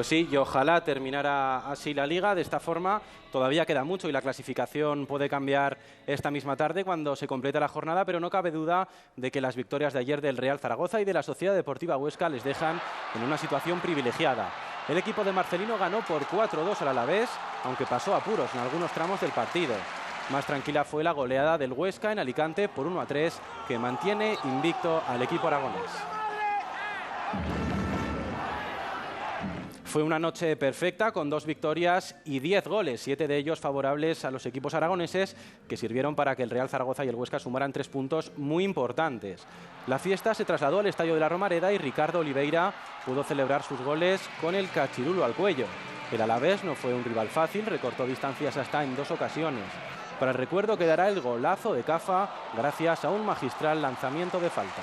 Pues sí, y ojalá terminara así la Liga. De esta forma todavía queda mucho y la clasificación puede cambiar esta misma tarde cuando se complete la jornada, pero no cabe duda de que las victorias de ayer del Real Zaragoza y de la Sociedad Deportiva Huesca les dejan en una situación privilegiada. El equipo de Marcelino ganó por 4-2 al Alavés, aunque pasó apuros en algunos tramos del partido. Más tranquila fue la goleada del Huesca en Alicante por 1-3, que mantiene invicto al equipo aragonés. Fue una noche perfecta con 2 victorias y 10 goles, 7 de ellos favorables a los equipos aragoneses, que sirvieron para que el Real Zaragoza y el Huesca sumaran 3 puntos muy importantes. La fiesta se trasladó al Estadio de la Romareda y Ricardo Oliveira pudo celebrar sus goles con el cachirulo al cuello. El Alavés no fue un rival fácil, recortó distancias hasta en 2 ocasiones. Para el recuerdo quedará el golazo de Cafa gracias a un magistral lanzamiento de falta.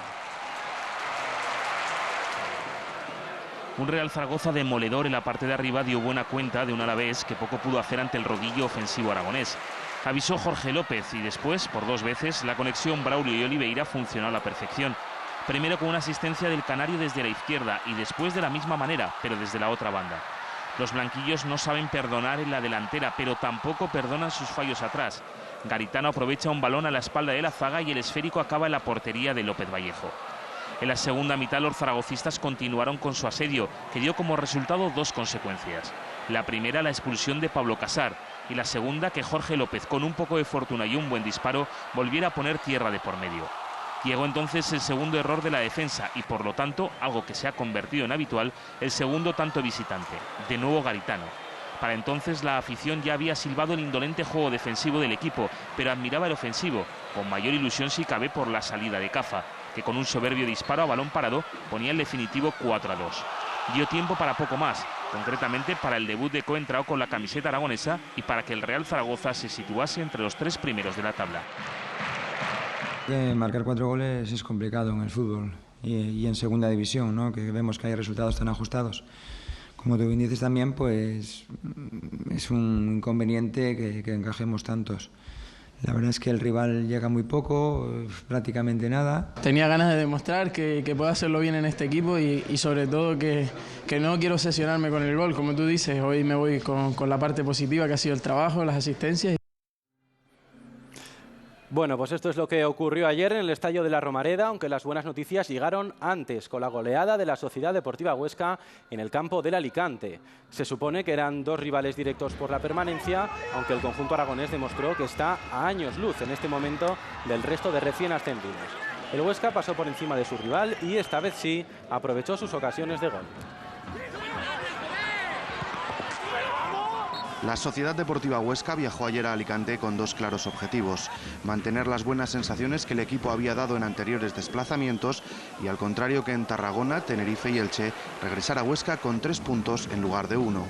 Un Real Zaragoza demoledor en la parte de arriba dio buena cuenta de un Alavés que poco pudo hacer ante el rodillo ofensivo aragonés. Avisó Jorge López y después, por 2 veces, la conexión Braulio y Oliveira funcionó a la perfección. Primero con una asistencia del canario desde la izquierda y después de la misma manera, pero desde la otra banda. Los blanquillos no saben perdonar en la delantera, pero tampoco perdonan sus fallos atrás. Garitano aprovecha un balón a la espalda de la zaga y el esférico acaba en la portería de López Vallejo. En la segunda mitad los zaragocistas continuaron con su asedio, que dio como resultado 2 consecuencias. La primera, la expulsión de Pablo Casar, y la segunda, que Jorge López, con un poco de fortuna y un buen disparo, volviera a poner tierra de por medio. Llegó entonces el segundo error de la defensa y, por lo tanto, algo que se ha convertido en habitual, el segundo tanto visitante, de nuevo Garitano. Para entonces la afición ya había silbado el indolente juego defensivo del equipo, pero admiraba el ofensivo, con mayor ilusión si cabe por la salida de Cafa, que con un soberbio disparo a balón parado ponía el definitivo 4-2. Dio tiempo para poco más, concretamente para el debut de Coentrao con la camiseta aragonesa y para que el Real Zaragoza se situase entre los 3 primeros de la tabla. Marcar 4 goles es complicado en el fútbol y en segunda división, ¿no? Que vemos que hay resultados tan ajustados. Como tú bien dices también, pues es un inconveniente que encajemos tantos. La verdad es que el rival llega muy poco, prácticamente nada. Tenía ganas de demostrar que puedo hacerlo bien en este equipo y sobre todo que no quiero obsesionarme con el gol. Como tú dices, hoy me voy con la parte positiva que ha sido el trabajo, las asistencias. Bueno, pues esto es lo que ocurrió ayer en el Estadio de la Romareda, aunque las buenas noticias llegaron antes, con la goleada de la Sociedad Deportiva Huesca en el campo del Alicante. Se supone que eran 2 rivales directos por la permanencia, aunque el conjunto aragonés demostró que está a años luz en este momento del resto de recién ascendidos. El Huesca pasó por encima de su rival y esta vez sí aprovechó sus ocasiones de gol. La Sociedad Deportiva Huesca viajó ayer a Alicante con 2 claros objetivos: mantener las buenas sensaciones que el equipo había dado en anteriores desplazamientos y, al contrario que en Tarragona, Tenerife y Elche, regresar a Huesca con 3 puntos en lugar de 1.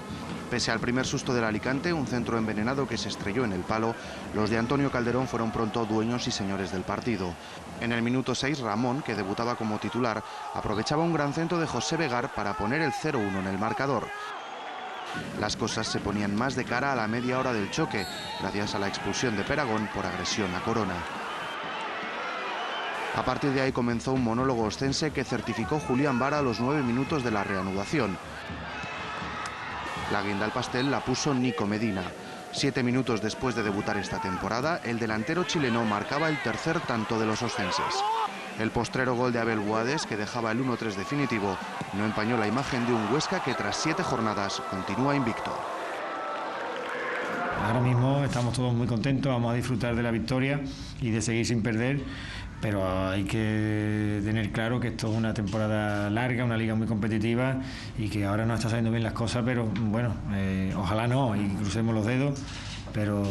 Pese al primer susto del Alicante, un centro envenenado que se estrelló en el palo, los de Antonio Calderón fueron pronto dueños y señores del partido. En el minuto 6, Ramón, que debutaba como titular, aprovechaba un gran centro de José Vegar para poner el 0-1 en el marcador. Las cosas se ponían más de cara a la media hora del choque, gracias a la expulsión de Peragón por agresión a Corona. A partir de ahí comenzó un monólogo oscense que certificó Julián Vara a los 9 minutos de la reanudación. La guinda al pastel la puso Nico Medina. 7 minutos después de debutar esta temporada, el delantero chileno marcaba el tercer tanto de los oscenses. El postrero gol de Abel Guades, que dejaba el 1-3 definitivo, no empañó la imagen de un Huesca que tras 7 jornadas continúa invicto. Ahora mismo estamos todos muy contentos, vamos a disfrutar de la victoria y de seguir sin perder, pero hay que tener claro que esto es una temporada larga, una liga muy competitiva y que ahora no está saliendo bien las cosas, pero bueno, ojalá no y crucemos los dedos, pero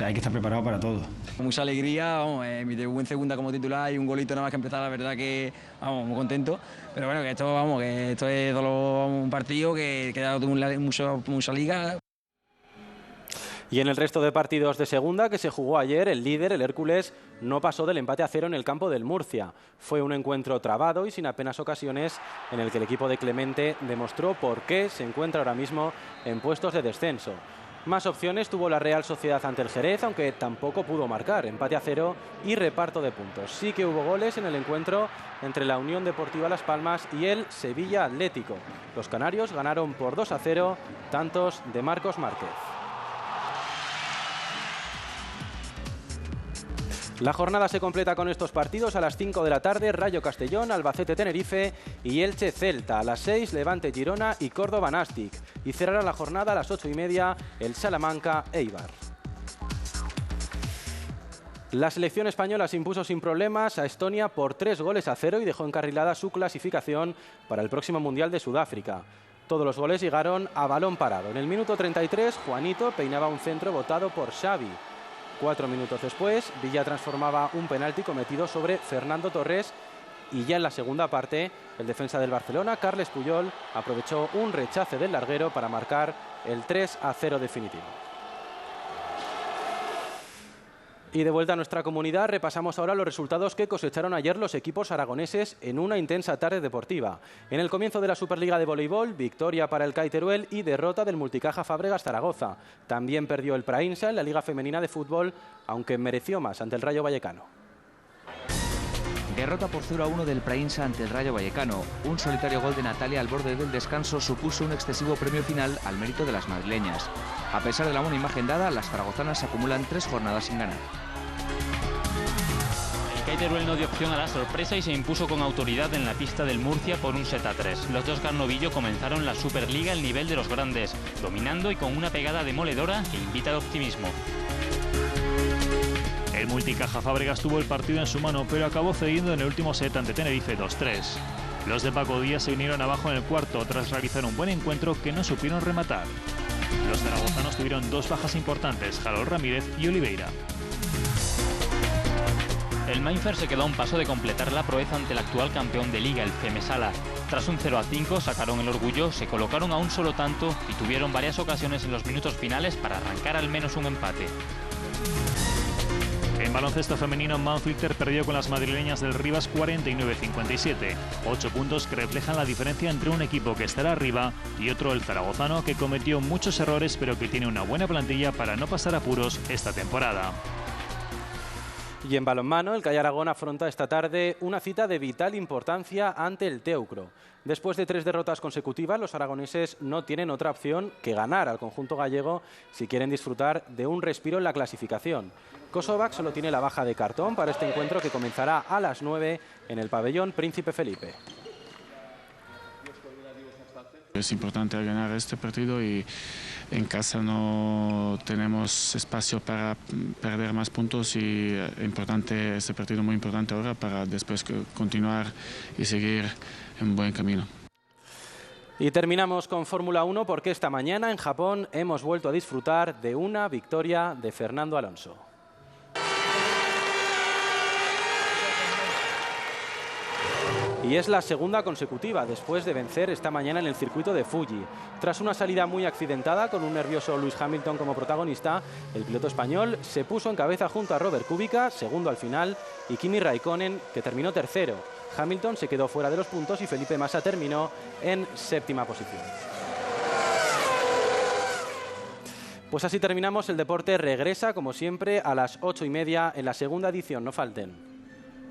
hay que estar preparado para todo. Mucha alegría, vamos, mi debut en segunda como titular y un golito nada más que empezar, la verdad que vamos, muy contento, pero bueno, que esto es solo un partido que ha dado mucha liga. Y en el resto de partidos de segunda que se jugó ayer, el líder, el Hércules, no pasó del empate a 0 en el campo del Murcia. Fue un encuentro trabado y sin apenas ocasiones en el que el equipo de Clemente demostró por qué se encuentra ahora mismo en puestos de descenso. Más opciones tuvo la Real Sociedad ante el Jerez, aunque tampoco pudo marcar. Empate a 0 y reparto de puntos. Sí que hubo goles en el encuentro entre la Unión Deportiva Las Palmas y el Sevilla Atlético. Los canarios ganaron por 2 a 0, tantos de Marcos Márquez. La jornada se completa con estos partidos. A las 5 de la tarde, Rayo Castellón, Albacete Tenerife y Elche Celta. A las 6, Levante Girona y Córdoba Nastic. Y cerrará la jornada a las 8:30, el Salamanca Eibar. La selección española se impuso sin problemas a Estonia por 3 goles a 0 y dejó encarrilada su clasificación para el próximo Mundial de Sudáfrica. Todos los goles llegaron a balón parado. En el minuto 33, Juanito peinaba un centro botado por Xavi. 4 minutos después, Villa transformaba un penalti cometido sobre Fernando Torres y ya en la segunda parte, el defensa del Barcelona, Carles Puyol, aprovechó un rechace del larguero para marcar el 3 a 0 definitivo. Y de vuelta a nuestra comunidad, repasamos ahora los resultados que cosecharon ayer los equipos aragoneses en una intensa tarde deportiva. En el comienzo de la Superliga de Voleibol, victoria para el CAI Teruel y derrota del Multicaja Fábregas Zaragoza. También perdió el Prainsa en la Liga Femenina de Fútbol, aunque mereció más ante el Rayo Vallecano. Derrota por 0 a 1 del Prainsa ante el Rayo Vallecano. Un solitario gol de Natalia al borde del descanso supuso un excesivo premio final al mérito de las madrileñas. A pesar de la buena imagen dada, las zaragozanas acumulan 3 jornadas sin ganar. El CAI Teruel no dio opción a la sorpresa y se impuso con autoridad en la pista del Murcia por un 7-3. Los dos Garnovillo comenzaron la Superliga al nivel de los grandes, dominando y con una pegada demoledora que invita al optimismo. El Multicaja Fábregas tuvo el partido en su mano, pero acabó cediendo en el último set ante Tenerife 2-3. Los de Paco Díaz se vinieron abajo en el cuarto tras realizar un buen encuentro que no supieron rematar. Los zaragozanos tuvieron 2 bajas importantes, Jalol Ramírez y Oliveira. El Mainfer se quedó a un paso de completar la proeza ante el actual campeón de Liga, el Femesala. Tras un 0-5 sacaron el orgullo, se colocaron a un solo tanto y tuvieron varias ocasiones en los minutos finales para arrancar al menos un empate. En baloncesto femenino, Manfilter perdió con las madrileñas del Rivas 49-57. 8 puntos que reflejan la diferencia entre un equipo que estará arriba y otro, el zaragozano, que cometió muchos errores pero que tiene una buena plantilla para no pasar apuros esta temporada. Y en balonmano, el CAI Aragón afronta esta tarde una cita de vital importancia ante el Teucro. Después de 3 derrotas consecutivas, los aragoneses no tienen otra opción que ganar al conjunto gallego si quieren disfrutar de un respiro en la clasificación. Kosovac solo tiene la baja de cartón para este encuentro que comenzará a las 9 en el pabellón Príncipe Felipe. Es importante ganar este partido y en casa no tenemos espacio para perder más puntos y importante este partido, muy importante ahora para después continuar y seguir en buen camino. Y terminamos con Fórmula 1 porque esta mañana en Japón hemos vuelto a disfrutar de una victoria de Fernando Alonso. Y es la segunda consecutiva después de vencer esta mañana en el circuito de Fuji. Tras una salida muy accidentada con un nervioso Lewis Hamilton como protagonista, el piloto español se puso en cabeza junto a Robert Kubica, segundo al final, y Kimi Raikkonen, que terminó tercero. Hamilton se quedó fuera de los puntos y Felipe Massa terminó en 7ª posición. Pues así terminamos. El deporte regresa, como siempre, a las 8:30 en la segunda edición. No falten.